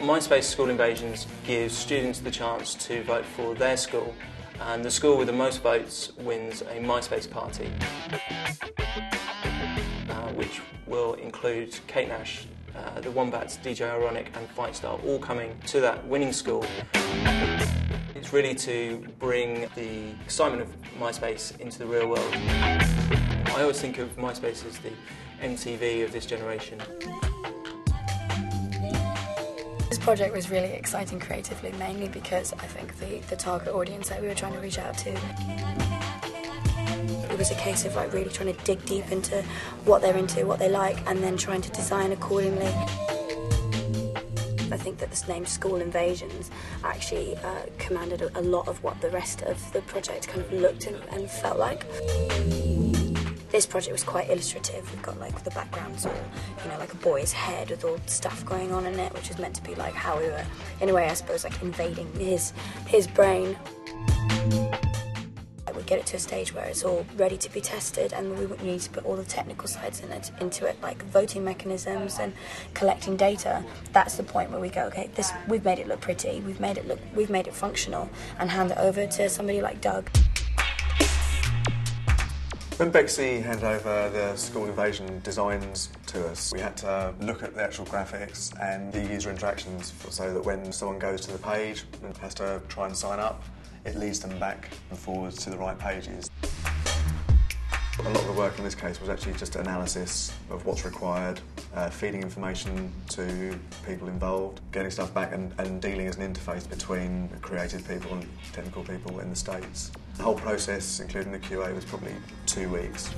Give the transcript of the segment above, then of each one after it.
MySpace School Invasions gives students the chance to vote for their school, and the school with the most votes wins a MySpace party, which will include Kate Nash, the Wombats, DJ Ironic and Fightstar all coming to that winning school. It's really to bring the excitement of MySpace into the real world. I always think of MySpace as the MTV of this generation. This project was really exciting creatively, mainly because I think the target audience that we were trying to reach out to. It was a case of like really trying to dig deep into what they're into, what they like, and then trying to design accordingly. I think that this name School Invasions actually commanded a lot of what the rest of the project kind of looked and felt like. This project was quite illustrative. We've got like the backgrounds all, like a boy's head with all stuff going on in it, which is meant to be like how we were, in a way, I suppose, like invading his brain. We get it to a stage where it's all ready to be tested, and we need to put all the technical sides into it, like voting mechanisms and collecting data. That's the point where we go, okay, we've made it look pretty, we've made it functional, and hand it over to somebody like Doug. When Bexy handed over the School Invasion designs to us, we had to look at the actual graphics and the user interactions so that when someone goes to the page and has to try and sign up, it leads them back and forwards to the right pages. A lot of the work in this case was actually just analysis of what's required, feeding information to people involved, getting stuff back and dealing as an interface between creative people and technical people in the States. The whole process, including the QA, was probably 2 weeks.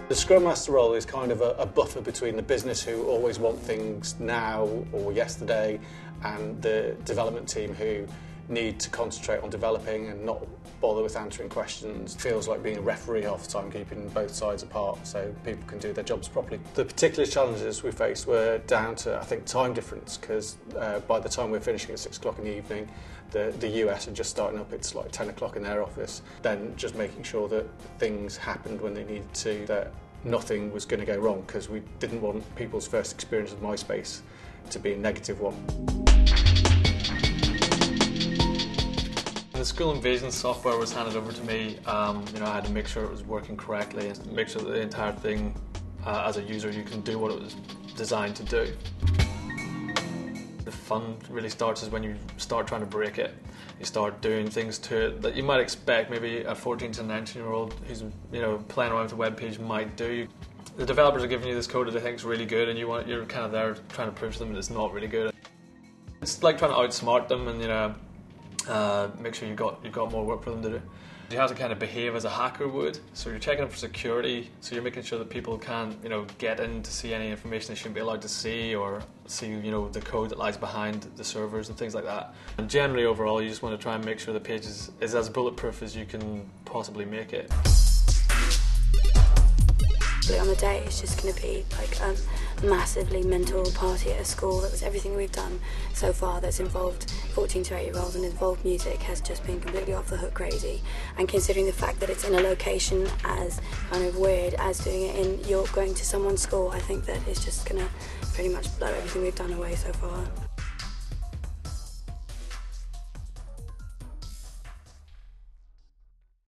The Scrum Master role is kind of a buffer between the business who always want things now or yesterday and the development team who need to concentrate on developing and not bother with answering questions. It feels like being a referee half the time, keeping both sides apart so people can do their jobs properly. The particular challenges we faced were down to, I think, time difference, because by the time we were finishing at 6 o'clock in the evening, the US are just starting up, it's like 10 o'clock in their office. Then just making sure that things happened when they needed to, that nothing was going to go wrong, because we didn't want people's first experience with MySpace to be a negative one. The School Invasion software was handed over to me. I had to make sure it was working correctly and make sure that the entire thing, as a user, you can do what it was designed to do. The fun really starts is when you start trying to break it. You start doing things to it that you might expect maybe a 14 to 19-year-old who's playing around with the web page might do. The developers are giving you this code that they think is really good, and you're kind of there trying to prove to them that it's not really good. It's like trying to outsmart them and make sure you've got more work for them to do. You have to kind of behave as a hacker would, so you're checking for security, so you're making sure that people can't get in to see any information they shouldn't be allowed to see, or see the code that lies behind the servers and things like that. And generally overall you just want to try and make sure the page is as bulletproof as you can possibly make it. On the day, it's just going to be like a massively mental party at a school. That was everything we've done so far that's involved 14 to 8-year-olds and involved music has just been completely off the hook crazy. And considering the fact that it's in a location as kind of weird as doing it in York, going to someone's school, I think that it's just going to pretty much blow everything we've done away so far.